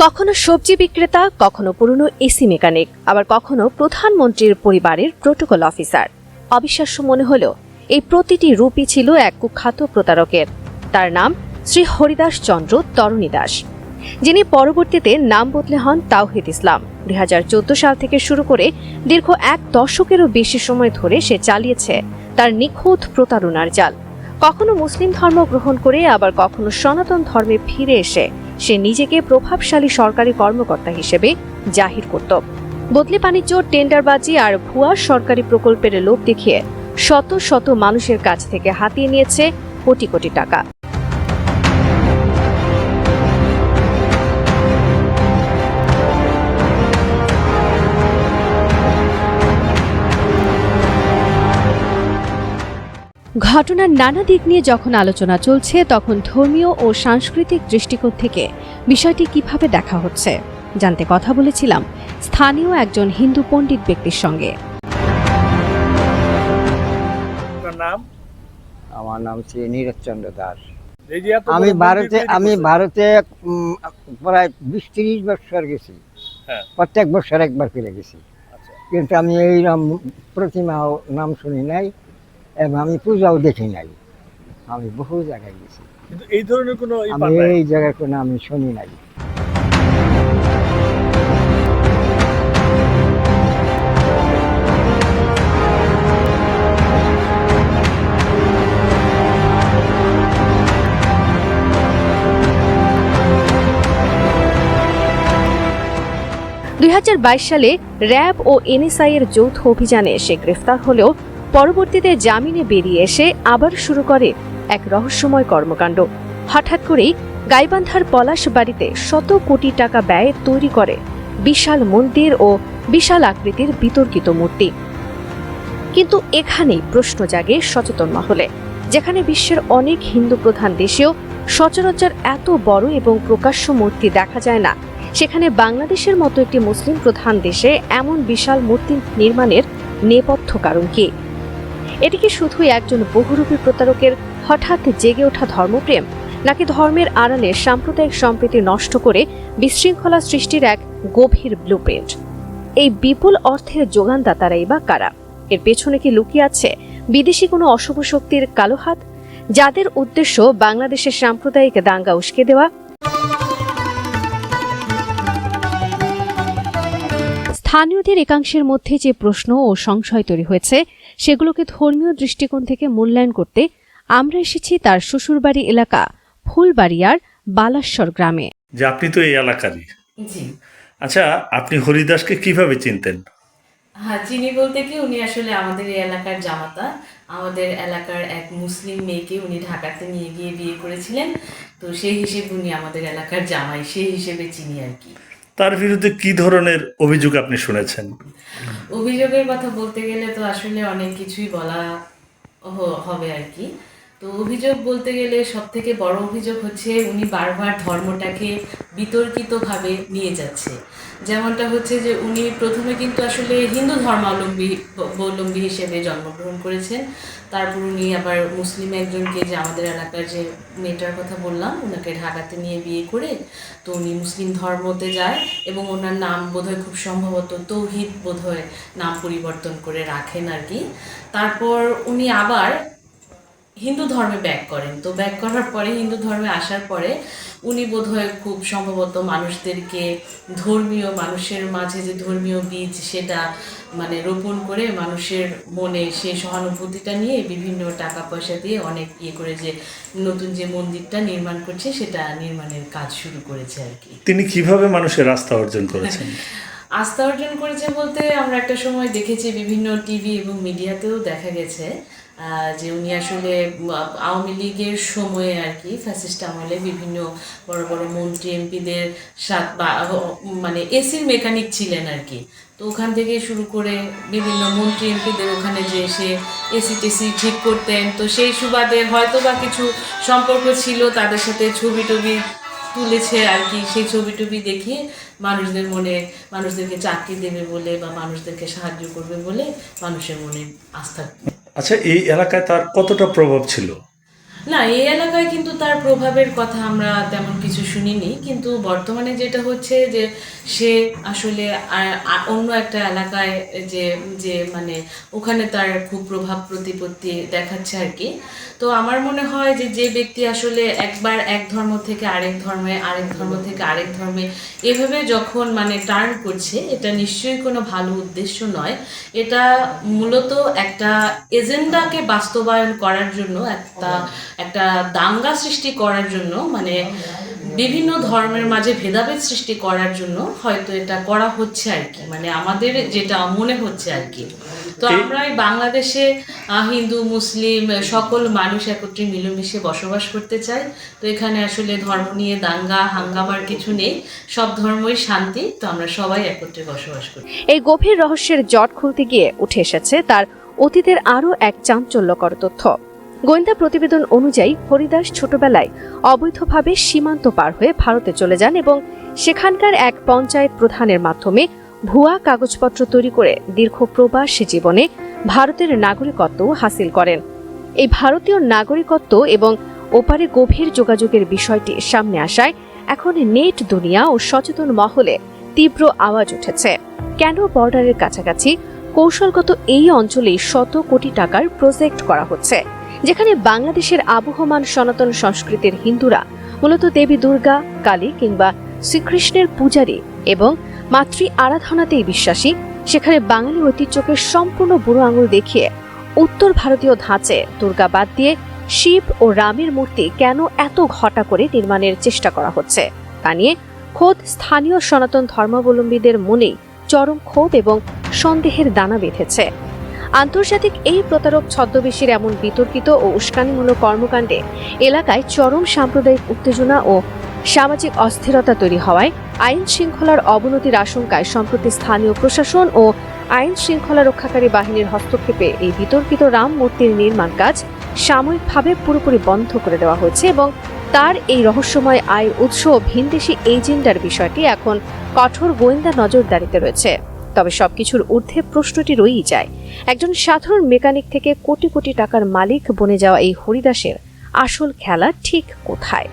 কখনো সবজি বিক্রেতা, কখনো পুরনো এসি মেকানিক, আবার কখনো প্রধানমন্ত্রীর পরিবারের প্রোটোকল অফিসার। অবিশ্বাস্য মনে হলেও এই প্রতিটি রূপই ছিল এক কুখ্যাত প্রতারকের। তার নাম শ্রী হরিদাস চন্দ্র তরণী দাস, যিনি পরবর্তীতে নাম বদলে হন তাওহিদ ইসলাম। 2014 সাল থেকে শুরু করে দীর্ঘ এক দশকেরও বেশি সময় ধরে সে চালিয়েছে তার নিখুঁত প্রতারণার জাল। কখনো মুসলিম ধর্ম গ্রহণ করে, আবার কখনো সনাতন ধর্মে ফিরে এসে সে নিজেকে প্রভাবশালী সরকারি কর্মকর্তা হিসেবে জাহির করত। বদলি বাণিজ্য, টেন্ডারবাজি আর ভুয়া সরকারি প্রকল্পের লোভ দেখিয়ে শত শত মানুষের কাছ থেকে হাতিয়ে নিয়েছে কোটি কোটি টাকা। ঘটনার নানা দিক নিয়ে যখন আলোচনা চলছে, তখন ধর্মীয় ও সাংস্কৃতিক দৃষ্টিকোণ থেকে বিষয়টি কিভাবে দেখা হচ্ছে জানতে কথা বলেছিলাম স্থানীয় একজন হিন্দু পণ্ডিত ব্যক্তির সঙ্গে। আমার নাম শ্রী নীরজ চন্দ্র দাস। আমি ভারতে প্রায় 20-30 বছর গেছি। প্রত্যেক বছর একবার করে গেছি। কিন্তু আমি এই প্রতিমা নাম শুনি নাই এবং আমি পূজাও দেখি নাই। আমি বহু জায়গায় গেছি, কিন্তু এই ধরনের কোনো এই জায়গার কোনো আমি শুনি নাই। 2022 সালে র্যাব ও এনএসআই এর যৌথ অভিযানে সে গ্রেফতার হলেও পরবর্তীতে জামিনে বেরিয়ে এসে আবার শুরু করে এক রহস্যময় কর্মকাণ্ড। হঠাৎ করেই গাইবান্ধার পলাশ বাড়িতে শত কোটি টাকা ব্যয়ে তৈরি করে বিশাল মন্দির ও বিশাল আকৃতির বিতর্কিত মূর্তি। কিন্তু এখানেই প্রশ্ন জাগে সচেতন মহলে, যেখানে বিশ্বের অনেক হিন্দু প্রধান দেশেও সচরাচর এত বড় এবং প্রকাশ্য মূর্তি দেখা যায় না, সেখানে বাংলাদেশের মতো একটি মুসলিম প্রধান দেশে এমন বিশাল মূর্তি নির্মাণের নেপথ্য কারণ কি? এটি কি শুধুই একজন বহুরূপী প্রতারকের হঠাৎ জেগে ওঠা ধর্মপ্রেম, নাকি ধর্মের আড়ালে সাম্প্রদায়িক সম্প্রীতি নষ্ট করে বিশৃঙ্খলা সৃষ্টির এক গভীর ব্লুপ্রিন্ট? এই বিপুল অর্থের যোগানদাতারাই বা কারা? এর পেছনে কি লুকিয়ে আছে বিদেশি কোনো অশুভ শক্তির কালো হাত, যাদের উদ্দেশ্য বাংলাদেশের সাম্প্রদায়িক দাঙ্গা উস্কে দেওয়া? স্থানীয়দের একাংশের মধ্যে যে প্রশ্ন ও সংশয় তৈরি হয়েছে, সেগুলোকে ধর্মীয় দৃষ্টিকোণ থেকে মূল্যায়ন করতে আমরা এসেছি তার শ্বশুরবাড়ি এলাকা ফুলবাড়িয়ার বালাশ্বর গ্রামে। যে আপনি তো এই এলাকারই। জি। আচ্ছা, আপনি হরিদাসকে কিভাবে চিনতেন? হ্যাঁ, চিনি বলতে কি, উনি আসলে আমাদের এই এলাকার জামাতা। আমাদের এলাকার এক মুসলিম মেয়েকে উনি ঢাকাতে নিয়ে গিয়ে বিয়ে করেছিলেন, তো সেই হিসেবে উনি আমাদের এলাকার জামাই, সেই হিসেবে চিনি আর কি। তার বিরুদ্ধে কি ধরনের অভিযোগ আপনি শুনেছেন? অভিযোগের কথা বলতে গেলে তো আসলে অনেক কিছুই বলা হবে আর কি। তো অভিযোগ বলতে গেলে সব থেকে বড় অভিযোগ হচ্ছে উনি বারবার ধর্মটাকে বিতর্কিতভাবে নিয়ে যাচ্ছে। যেমনটা হচ্ছে যে উনি প্রথমে কিন্তু আসলে হিন্দু ধর্মাবলম্বী হিসেবে জন্মগ্রহণ করেছেন। তারপর উনি আবার মুসলিম একজনকে, যে আমাদের এলাকার যে মেয়েটার কথা বললাম, ওনাকে ঢাকাতে নিয়ে বিয়ে করে তো উনি মুসলিম ধর্মতে যায় এবং ওনার নাম বোধহয় খুব সম্ভবত তৌহিদ বোধহয় নাম পরিবর্তন করে রাখেন আর কি। তারপর উনি আবার হিন্দু ধর্মে ব্যাক করেন। তো ব্যাক করার পরে, হিন্দু ধর্মে আসার পরে উনি বোধহয় খুব সম্ভবত মানুষদেরকে মানুষের মাঝে যে ধর্মীয় বীজ, সেটা মানে রোপণ করে মানুষের মনে সেই সহানুভূতিটা নিয়ে বিভিন্ন টাকা পয়সা দিয়ে অনেক করে যে নতুন যে মন্দিরটা নির্মাণ করছে, সেটা নির্মাণের কাজ শুরু করেছে আর কি। তিনি কিভাবে মানুষের আস্থা অর্জন করেছেন? আস্থা অর্জন করেছে বলতে, আমরা একটা সময় দেখেছি বিভিন্ন টিভি এবং মিডিয়াতেও দেখা গেছে যে উনি আসলে আওয়ামী লীগের সময়ে আর কি, ফ্যাসিস্ট আমলে বিভিন্ন বড় বড় মন্ত্রী এমপিদের সাথে মানে এসির মেকানিক ছিলেন আর কি। তো ওখান থেকে শুরু করে বিভিন্ন মন্ত্রী এমপিদের ওখানে যে এসে এসি টেসি ঠিক করতেন। তো সেই সুবাদে হয়তো বা কিছু সম্পর্ক ছিল, তাদের সাথে ছবি টবি তুলেছে আর কি। সেই ছবি টবি দেখিয়ে মানুষদেরকে চাকরি দেবে বলে বা মানুষদেরকে সাহায্য করবে বলে মানুষের মনে আস্থা। আচ্ছা, এই এলাকায় তার কতটা প্রভাব ছিল? না, এই এলাকায় কিন্তু তার প্রভাবের কথা আমরা তেমন কিছু শুনিনি, কিন্তু বর্তমানে যেটা হচ্ছে যে সে আসলে অন্য একটা এলাকায় যে যে মানে ওখানে তার খুব প্রভাব প্রতিপত্তি দেখাচ্ছে আর কি। তো আমার মনে হয় যে যে ব্যক্তি আসলে একবার এক ধর্ম থেকে আরেক ধর্মে, আরেক ধর্ম থেকে আরেক ধর্মে এভাবে যখন মানে টার্ন করছে, এটা নিশ্চয়ই কোনো ভালো উদ্দেশ্য নয়। এটা মূলত একটা এজেন্ডাকে বাস্তবায়ন করার জন্য, একটা দাঙ্গা সৃষ্টি করার জন্য, মানে বিভিন্ন ধর্মের মাঝে ভেদাভেদ সৃষ্টি করার জন্য হয়তো এটা করা হচ্ছে আর কি, মানে আমাদের যেটা মনে হচ্ছে আর কি। তো আমরা এই বাংলাদেশে হিন্দু মুসলিম সকল মানুষ একত্রে মিলেমিশে বসবাস করতে চাই। তো এখানে আসলে ধর্ম নিয়ে দাঙ্গা হাঙ্গামার কিছু নেই, সব ধর্মই শান্তি। তো আমরা সবাই একত্রে বসবাস করি। এই গভীর রহস্যের জট খুলতে গিয়ে উঠে এসেছে তার অতীতের আরও এক চাঞ্চল্যকর তথ্য। গোয়েন্দা প্রতিবেদন অনুযায়ী হরিদাস ছোটবেলায় অবৈধভাবে সীমান্ত পার হয়ে ভারতে চলে যান এবং সেখানকার এক পঞ্চায়েত প্রধানের মাধ্যমে ভুয়া কাগজপত্র তৈরি করে দীর্ঘ প্রবাসী জীবনে ভারতের নাগরিকত্ব হাসিল করেন। এই ভারতীয় নাগরিকত্ব এবং ওপারে গভীর যোগাযোগের বিষয়টি সামনে আসায় এখন নেট দুনিয়া ও সচেতন মহলে তীব্র আওয়াজ উঠেছে। কেন বর্ডারের কাছাকাছি কৌশলগত এই অঞ্চলেই শত কোটি টাকার প্রজেক্ট করা হচ্ছে, যেখানে বাংলাদেশের আবহমান সনাতন সংস্কৃতির হিন্দুরা মূলত দেবী দুর্গা, কালী কিংবা শ্রীকৃষ্ণের পূজারী এবং মাতৃ আরাধনাতেই বিশ্বাসী, সেখানে বাঙালি ঐতিহ্যকে সম্পূর্ণ বুড়ো আঙুল দেখিয়ে উত্তর ভারতীয় ধাঁচে দুর্গা বাদ দিয়ে শিব ও রামের মূর্তি কেন এত ঘটা করে নির্মাণের চেষ্টা করা হচ্ছে তা নিয়ে খোদ স্থানীয় সনাতন ধর্মাবলম্বীদের মনেই চরম ক্ষোভ এবং সন্দেহের দানা বেঁধেছে। আন্তর্জাতিক এই প্রতারক ছদ্মবেশীর এমন বিতর্কিত ও উস্কানিমূলক কর্মকাণ্ডে এলাকায় চরম সাম্প্রদায়িক উত্তেজনা ও সামাজিক অস্থিরতা তৈরি হওয়ায় আইন শৃঙ্খলার অবনতির আশঙ্কায় সম্প্রতি স্থানীয় প্রশাসন ও আইন শৃঙ্খলা রক্ষাকারী বাহিনীর হস্তক্ষেপে এই বিতর্কিত রাম মূর্তির নির্মাণ কাজ সাময়িকভাবে পুরোপুরি বন্ধ করে দেওয়া হয়েছে এবং তার এই রহস্যময় আয়ের উৎস ও ভিনদেশি এজেন্ডার বিষয়টি এখন কঠোর গোয়েন্দা নজরদারিতে রয়েছে। তবে সবকিছুর ঊর্ধ্বে প্রশ্নটি রয়েই যায়, একজন সাধারণ মেকানিক থেকে কোটি কোটি টাকার মালিক বনে যাওয়া এই হরিদাসের আসল খেলা ঠিক কোথায়?